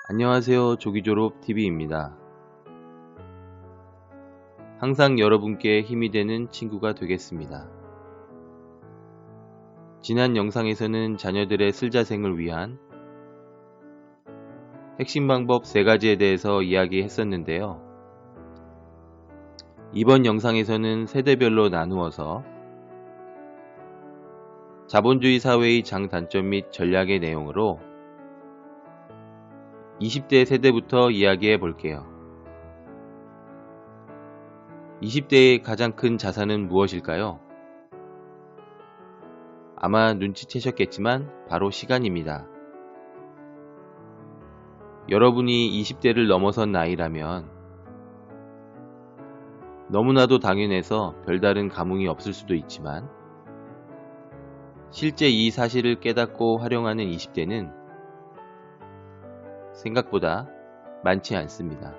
안녕하세요. 조기졸업TV입니다. 항상 여러분께 힘이 되는 친구가 되겠습니다. 지난 영상에서는 자녀들의 슬자생을 위한 핵심 방법 3가지에 대해서 이야기했었는데요. 이번 영상에서는 세대별로 나누어서 자본주의 사회의 장단점 및 전략의 내용으로 20대 세대부터 이야기해 볼게요. 20대의 가장 큰 자산은 무엇일까요? 아마 눈치채셨겠지만 바로 시간입니다. 여러분이 20대를 넘어선 나이라면 너무나도 당연해서 별다른 감흥이 없을 수도 있지만 실제 이 사실을 깨닫고 활용하는 20대는 생각보다 많지 않습니다.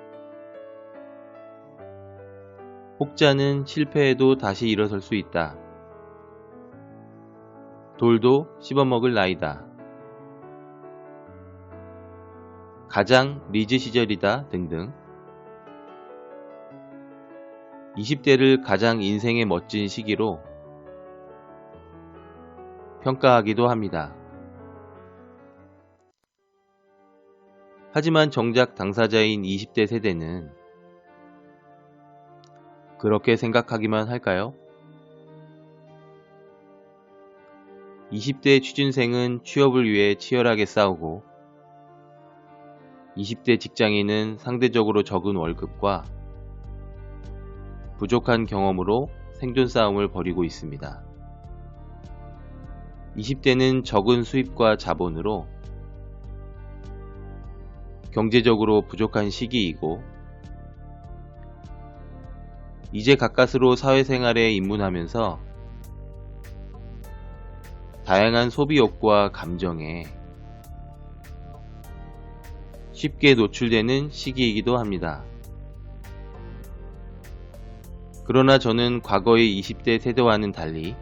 혹자는 실패해도 다시 일어설 수 있다. 돌도 씹어먹을 나이다. 가장 리즈 시절이다 등등 20대를 가장 인생의 멋진 시기로 평가하기도 합니다. 하지만 정작 당사자인 20대 세대는 그렇게 생각하기만 할까요? 20대 취준생은 취업을 위해 치열하게 싸우고 20대 직장인은 상대적으로 적은 월급과 부족한 경험으로 생존 싸움을 벌이고 있습니다. 20대는 적은 수입과 자본으로 경제적으로 부족한 시기이고 이제 가까스로 사회생활에 입문하면서 다양한 소비 욕구와 감정에 쉽게 노출되는 시기이기도 합니다. 그러나 저는 과거의 20대 세대와는 달리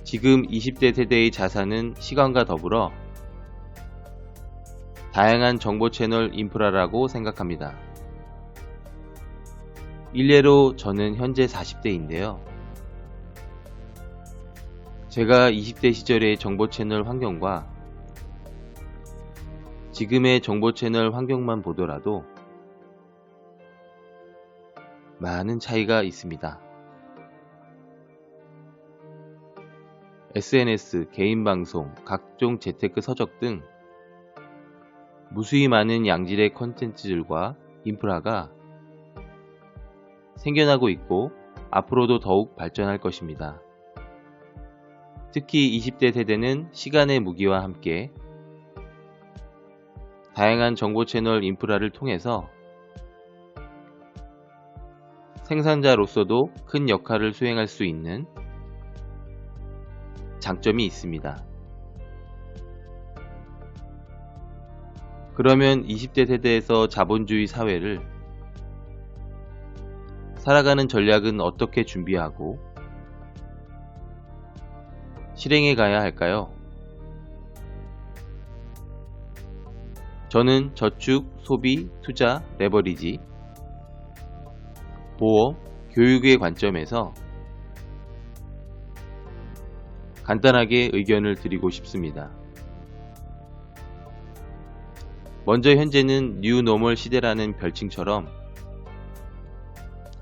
지금 20대 세대의 자산은 시간과 더불어 다양한 정보 채널 인프라라고 생각합니다. 일례로 저는 현재 40대인데요. 제가 20대 시절의 정보 채널 환경과 지금의 정보 채널 환경만 보더라도 많은 차이가 있습니다. SNS, 개인방송, 각종 재테크 서적 등 무수히 많은 양질의 콘텐츠들과 인프라가 생겨나고 있고 앞으로도 더욱 발전할 것입니다. 특히 20대 세대는 시간의 무기와 함께 다양한 정보 채널 인프라를 통해서 생산자로서도 큰 역할을 수행할 수 있는 장점이 있습니다. 그러면 20대 세대에서 자본주의 사회를 살아가는 전략은 어떻게 준비하고 실행해 가야 할까요? 저는 저축, 소비, 투자, 레버리지, 보험, 교육의 관점에서 간단하게 의견을 드리고 싶습니다. 먼저 현재는 뉴노멀 시대라는 별칭처럼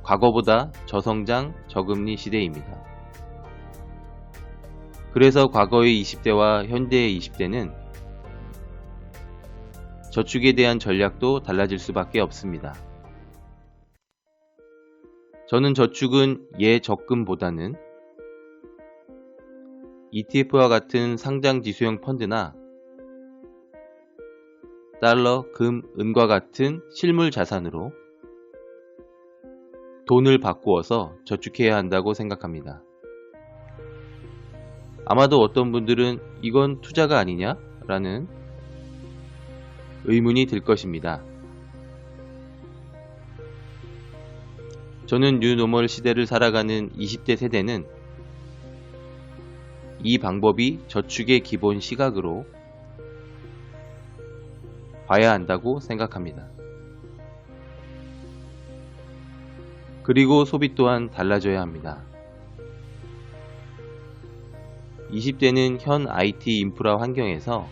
과거보다 저성장, 저금리 시대입니다. 그래서 과거의 20대와 현대의 20대는 저축에 대한 전략도 달라질 수밖에 없습니다. 저는 저축은 예적금보다는 ETF와 같은 상장 지수형 펀드나 달러, 금, 은과 같은 실물 자산으로 돈을 바꾸어서 저축해야 한다고 생각합니다. 아마도 어떤 분들은 이건 투자가 아니냐? 라는 의문이 들 것입니다. 저는 뉴노멀 시대를 살아가는 20대 세대는 이 방법이 저축의 기본 시각으로 봐야 한다고 생각합니다. 그리고 소비 또한 달라져야 합니다. 20대는 현 IT 인프라 환경에서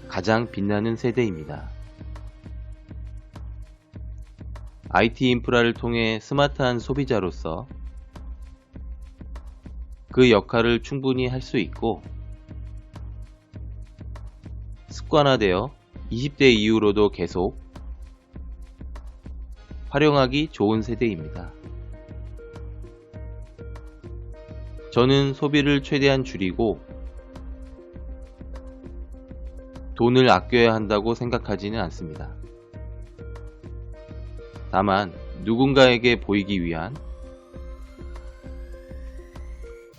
가장 빛나는 세대입니다. IT 인프라를 통해 스마트한 소비자로서 그 역할을 충분히 할 수 있고 습관화되어 20대 이후로도 계속 활용하기 좋은 세대입니다. 저는 소비를 최대한 줄이고 돈을 아껴야 한다고 생각하지는 않습니다. 다만 누군가에게 보이기 위한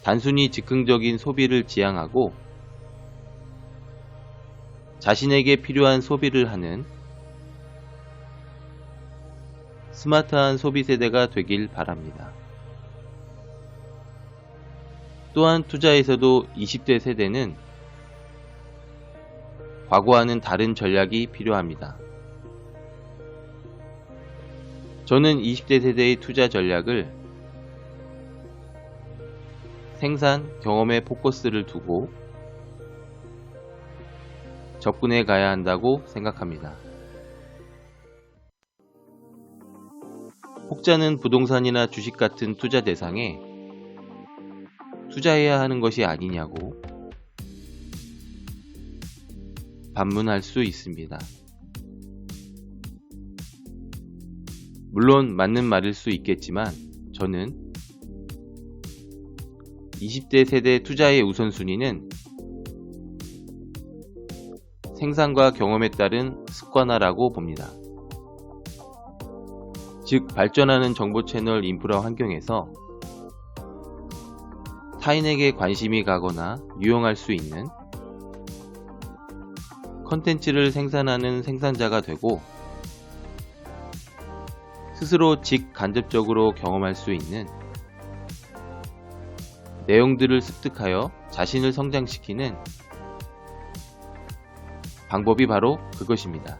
단순히 즉흥적인 소비를 지향하고 자신에게 필요한 소비를 하는 스마트한 소비 세대가 되길 바랍니다. 또한 투자에서도 20대 세대는 과거와는 다른 전략이 필요합니다. 저는 20대 세대의 투자 전략을 생산, 경험에 포커스를 두고 접근해 가야 한다고 생각합니다. 혹자는 부동산이나 주식 같은 투자 대상에 투자해야 하는 것이 아니냐고 반문할 수 있습니다. 물론 맞는 말일 수 있겠지만 저는 20대 세대 투자의 우선순위는 생산과 경험에 따른 습관화라고 봅니다. 즉 발전하는 정보 채널 인프라 환경에서 타인에게 관심이 가거나 유용할 수 있는 컨텐츠를 생산하는 생산자가 되고 스스로 직간접적으로 경험할 수 있는 내용들을 습득하여 자신을 성장시키는 방법이 바로 그것입니다.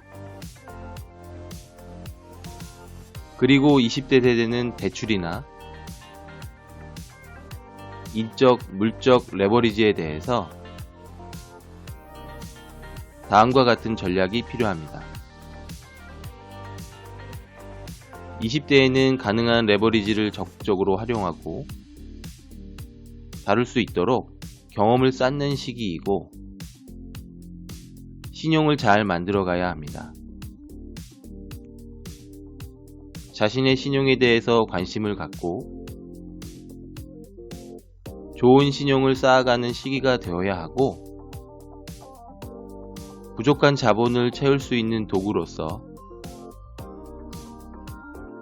그리고 20대 세대는 대출이나 인적, 물적 레버리지에 대해서 다음과 같은 전략이 필요합니다. 20대에는 가능한 레버리지를 적극적으로 활용하고 다룰 수 있도록 경험을 쌓는 시기이고 신용을 잘 만들어 가야 합니다. 자신의 신용에 대해서 관심을 갖고 좋은 신용을 쌓아가는 시기가 되어야 하고 부족한 자본을 채울 수 있는 도구로서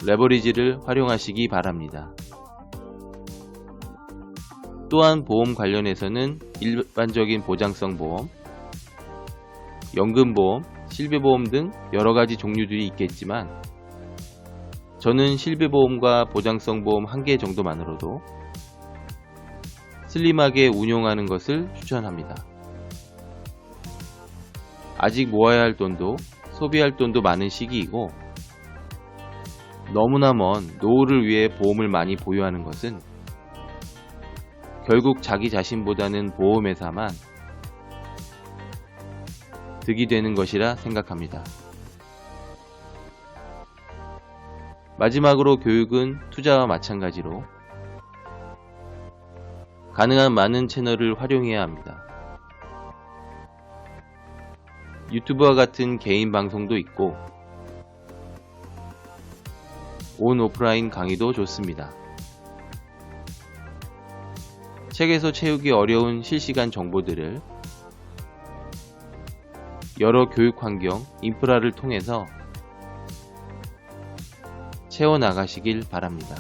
레버리지를 활용하시기 바랍니다. 또한 보험 관련해서는 일반적인 보장성 보험, 연금보험, 실비보험 등 여러가지 종류들이 있겠지만 저는 실비보험과 보장성 보험 한 개 정도만으로도 슬림하게 운용하는 것을 추천합니다. 아직 모아야 할 돈도 소비할 돈도 많은 시기이고 너무나 먼 노후를 위해 보험을 많이 보유하는 것은 결국 자기 자신보다는 보험회사만 득이 되는 것이라 생각합니다. 마지막으로 교육은 투자와 마찬가지로 가능한 많은 채널을 활용해야 합니다. 유튜브와 같은 개인 방송도 있고 온 오프라인 강의도 좋습니다. 책에서 채우기 어려운 실시간 정보들을 여러 교육 환경, 인프라를 통해서 채워나가시길 바랍니다.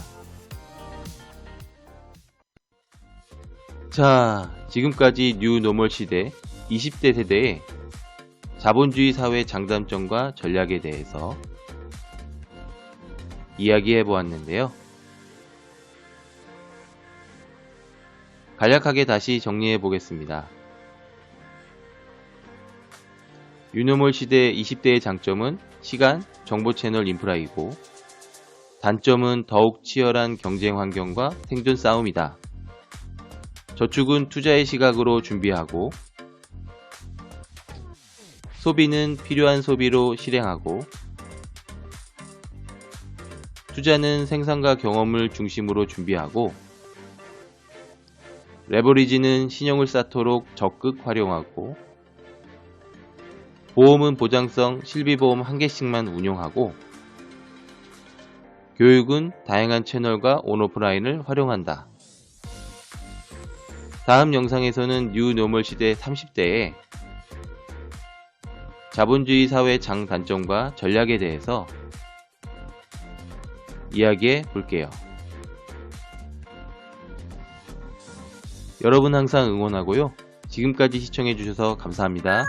자, 지금까지 뉴노멀 시대 20대 세대의 자본주의 사회 장단점과 전략에 대해서 이야기해 보았는데요. 간략하게 다시 정리해 보겠습니다. 유노멀 시대 20대의 장점은 시간, 정보 채널 인프라이고 단점은 더욱 치열한 경쟁 환경과 생존 싸움이다. 저축은 투자의 시각으로 준비하고 소비는 필요한 소비로 실행하고 투자는 생산과 경험을 중심으로 준비하고 레버리지는 신용을 쌓도록 적극 활용하고 보험은 보장성 실비보험 한 개씩만 운용하고 교육은 다양한 채널과 온오프라인을 활용한다. 다음 영상에서는 뉴노멀 시대 30대의 자본주의 사회 장단점과 전략에 대해서 이야기해 볼게요. 여러분 항상 응원하고요. 지금까지 시청해 주셔서 감사합니다.